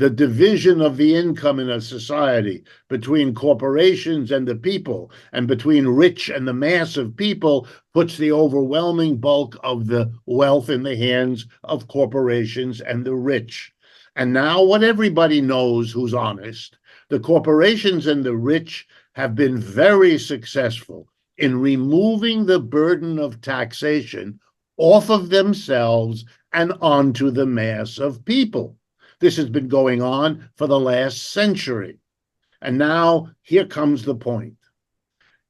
the division of the income in a society between corporations and the people, and between rich and the mass of people, puts the overwhelming bulk of the wealth in the hands of corporations and the rich. And now what everybody knows who's honest, the corporations and the rich have been very successful in removing the burden of taxation off of themselves and onto the mass of people. This has been going on for the last century. And now here comes the point.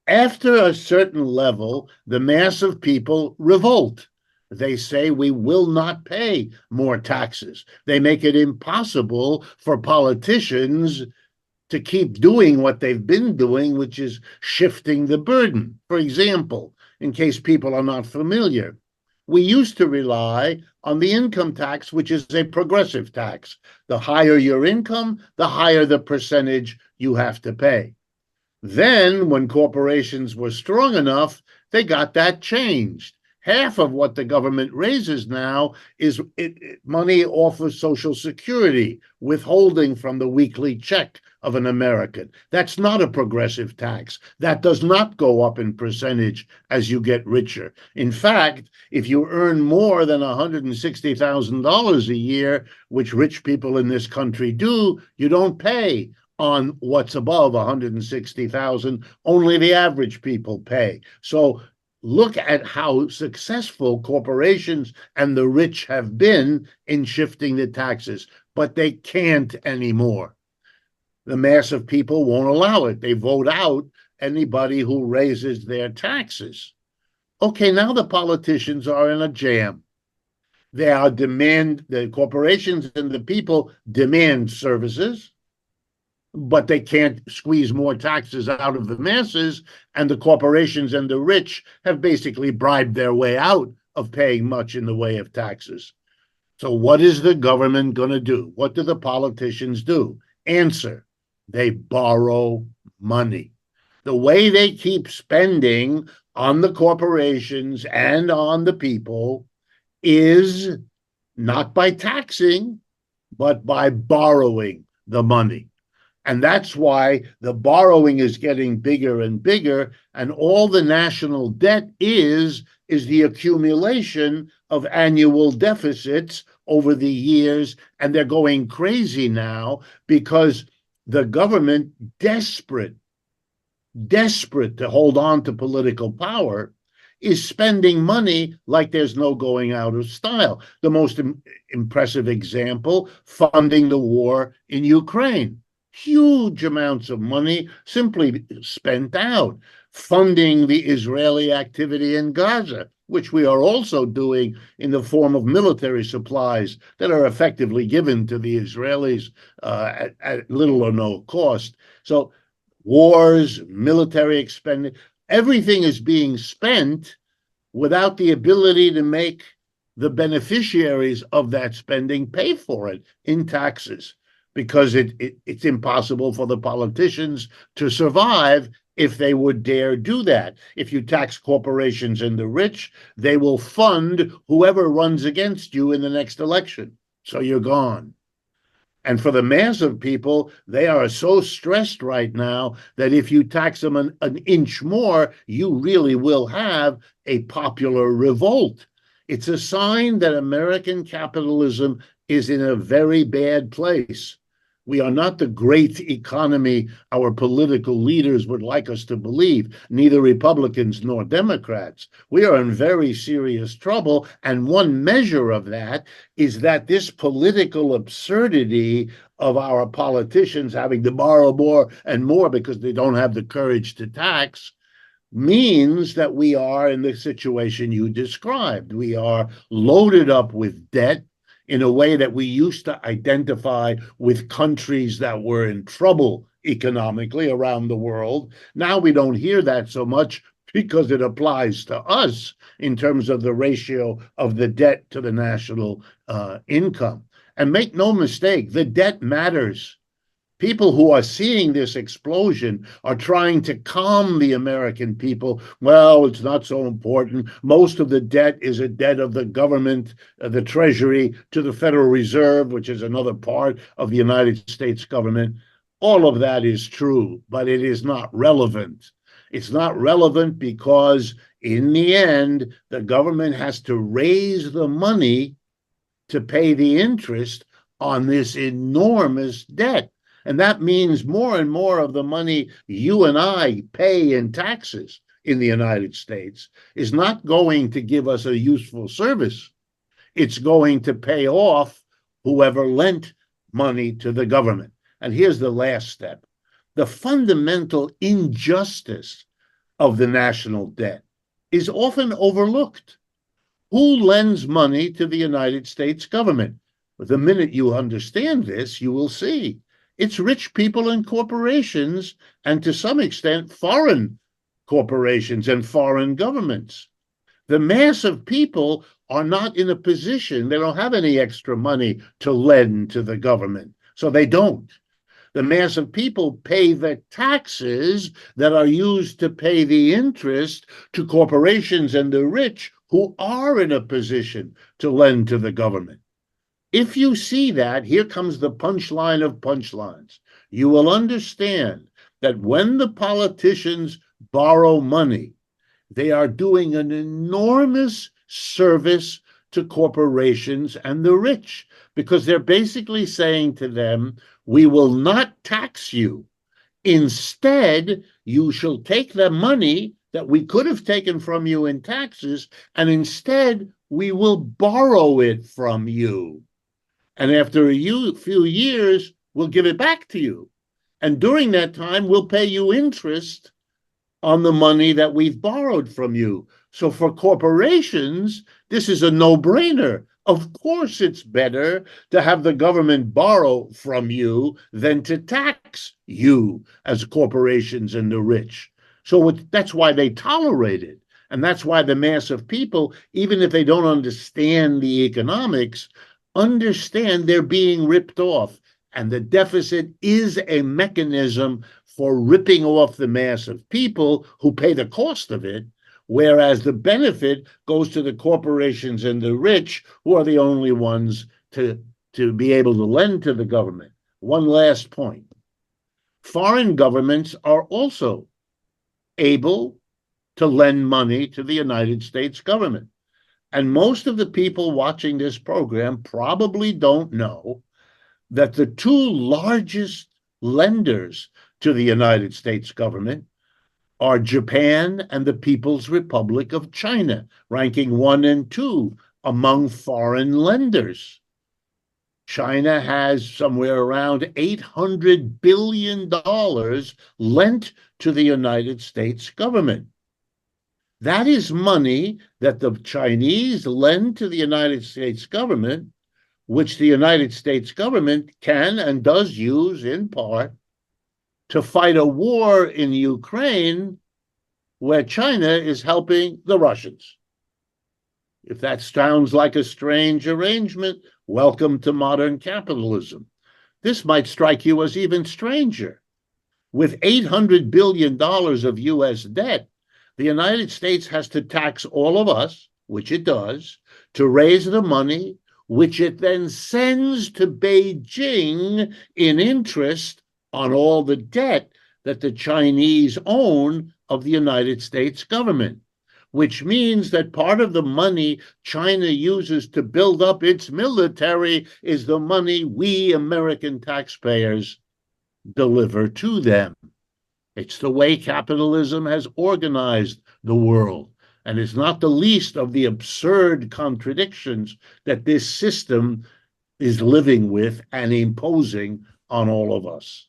After a certain level, the mass of people revolt. They say we will not pay more taxes. They make it impossible for politicians to keep doing what they've been doing, which is shifting the burden. For example, in case people are not familiar, we used to rely on the income tax, which is a progressive tax. The higher your income, the higher the percentage you have to pay. Then, when corporations were strong enough, they got that changed. Half of what the government raises now is money off of Social Security, withholding from the weekly check of an American. That's not a progressive tax. That does not go up in percentage as you get richer. In fact, if you earn more than $160,000 a year, which rich people in this country do, you don't pay on what's above 160,000. Only the average people pay. So look at how successful corporations and the rich have been in shifting the taxes, but they can't anymore. The mass of people won't allow it. They vote out anybody who raises their taxes. Okay, now the politicians are in a jam. The corporations and the people demand services, but they can't squeeze more taxes out of the masses, and the corporations and the rich have basically bribed their way out of paying much in the way of taxes. So what is the government going to do? What do the politicians do? Answer: they borrow money. The way they keep spending on the corporations and on the people is not by taxing, but by borrowing the money. And that's why the borrowing is getting bigger and bigger, and all the national debt is the accumulation of annual deficits over the years, and they're going crazy now because the government, desperate to hold on to political power, is spending money like there's no going out of style. The most impressive example, funding the war in Ukraine. Huge amounts of money simply spent out, funding the Israeli activity in Gaza, which we are also doing in the form of military supplies that are effectively given to the Israelis at little or no cost. So wars, military expenditure, everything is being spent without the ability to make the beneficiaries of that spending pay for it in taxes, because it's impossible for the politicians to survive if they would dare do that. If you tax corporations and the rich, they will fund whoever runs against you in the next election. So you're gone. And for the mass of people, they are so stressed right now that if you tax them an inch more, you really will have a popular revolt. It's a sign that American capitalism is in a very bad place. We are not the great economy our political leaders would like us to believe, neither Republicans nor Democrats. We are in very serious trouble, and one measure of that is that this political absurdity of our politicians having to borrow more and more because they don't have the courage to tax means that we are in the situation you described. We are loaded up with debt in a way that we used to identify with countries that were in trouble economically around the world. Now we don't hear that so much because it applies to us in terms of the ratio of the debt to the national income. And make no mistake, the debt matters. People who are seeing this explosion are trying to calm the American people. Well, it's not so important. Most of the debt is a debt of the government, the Treasury, to the Federal Reserve, which is another part of the United States government. All of that is true, but it is not relevant. It's not relevant because in the end, the government has to raise the money to pay the interest on this enormous debt. And that means more and more of the money you and I pay in taxes in the United States is not going to give us a useful service. It's going to pay off whoever lent money to the government. And here's the last step. The fundamental injustice of the national debt is often overlooked. Who lends money to the United States government? The minute you understand this, you will see it's rich people and corporations, and to some extent, foreign corporations and foreign governments. The mass of people are not in a position, they don't have any extra money to lend to the government, so they don't. The mass of people pay the taxes that are used to pay the interest to corporations and the rich who are in a position to lend to the government. If you see that, here comes the punchline of punchlines. You will understand that when the politicians borrow money, they are doing an enormous service to corporations and the rich, because they're basically saying to them, we will not tax you. Instead, you shall take the money that we could have taken from you in taxes, and instead we will borrow it from you. And after a few years, we'll give it back to you. And during that time, we'll pay you interest on the money that we've borrowed from you. So for corporations, this is a no-brainer. Of course, it's better to have the government borrow from you than to tax you as corporations and the rich. So that's why they tolerate it. And that's why the mass of people, even if they don't understand the economics, understand they're being ripped off. And the deficit is a mechanism for ripping off the mass of people who pay the cost of it, whereas the benefit goes to the corporations and the rich, who are the only ones to be able to lend to the government. One last point. Foreign governments are also able to lend money to the United States government. And most of the people watching this program probably don't know that the two largest lenders to the United States government are Japan and the People's Republic of China, ranking 1 and 2 among foreign lenders. China has somewhere around $800 billion lent to the United States government. That is money that the Chinese lend to the United States government, which the United States government can and does use in part to fight a war in Ukraine where China is helping the Russians. If that sounds like a strange arrangement, welcome to modern capitalism. This might strike you as even stranger. With $800 billion of US debt, the United States has to tax all of us, which it does, to raise the money, which it then sends to Beijing in interest on all the debt that the Chinese own of the United States government, which means that part of the money China uses to build up its military is the money we American taxpayers deliver to them. It's the way capitalism has organized the world. And it's not the least of the absurd contradictions that this system is living with and imposing on all of us.